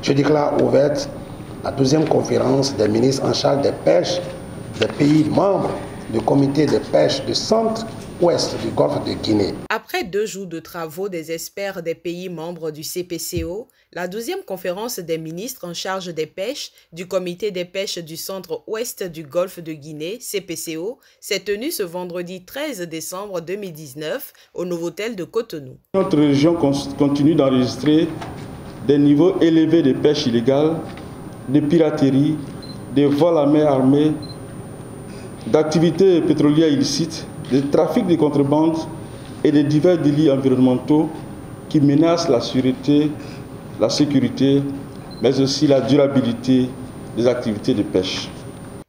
Je déclare ouverte la 12e conférence des ministres en charge des pêches des pays membres du comité de pêche du centre-ouest du golfe de Guinée. Après 2 jours de travaux des experts des pays membres du CPCO, la 12e conférence des ministres en charge des pêches du comité des pêches du centre-ouest du golfe de Guinée, CPCO, s'est tenue ce vendredi 13 décembre 2019 au Novotel de Cotonou. Notre région continue d'enregistrer des niveaux élevés de pêche illégale, de piraterie, de vols à main armée, d'activités pétrolières illicites, de trafic de contrebande et de divers délits environnementaux qui menacent la sûreté, la sécurité, mais aussi la durabilité des activités de pêche.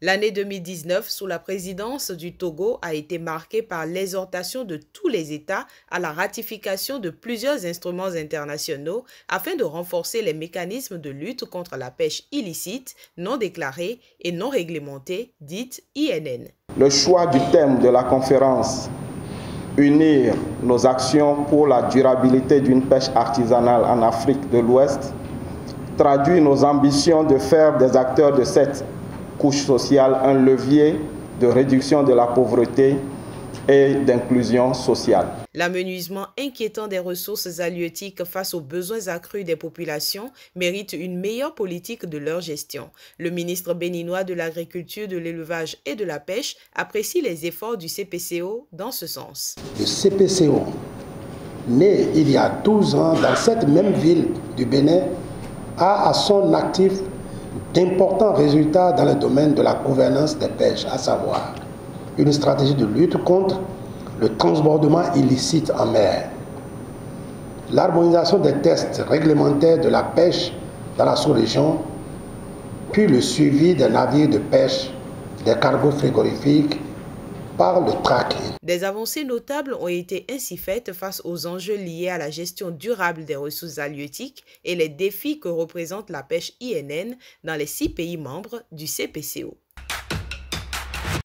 L'année 2019, sous la présidence du Togo, a été marquée par l'exhortation de tous les États à la ratification de plusieurs instruments internationaux afin de renforcer les mécanismes de lutte contre la pêche illicite, non déclarée et non réglementée, dite INN. Le choix du thème de la conférence « Unir nos actions pour la durabilité d'une pêche artisanale en Afrique de l'Ouest » traduit nos ambitions de faire des acteurs de cette couche sociale un levier de réduction de la pauvreté et d'inclusion sociale. L'amenuisement inquiétant des ressources halieutiques face aux besoins accrus des populations mérite une meilleure politique de leur gestion. Le ministre béninois de l'Agriculture, de l'Élevage et de la Pêche apprécie les efforts du CPCO dans ce sens. Le CPCO, né il y a 12 ans dans cette même ville du Bénin, a à son actif d'importants résultats dans le domaine de la gouvernance des pêches, à savoir une stratégie de lutte contre le transbordement illicite en mer, l'harmonisation des tests réglementaires de la pêche dans la sous-région, puis le suivi des navires de pêche, des cargos frigorifiques par le tracking. Des avancées notables ont été ainsi faites face aux enjeux liés à la gestion durable des ressources halieutiques et les défis que représente la pêche INN dans les 6 pays membres du CPCO.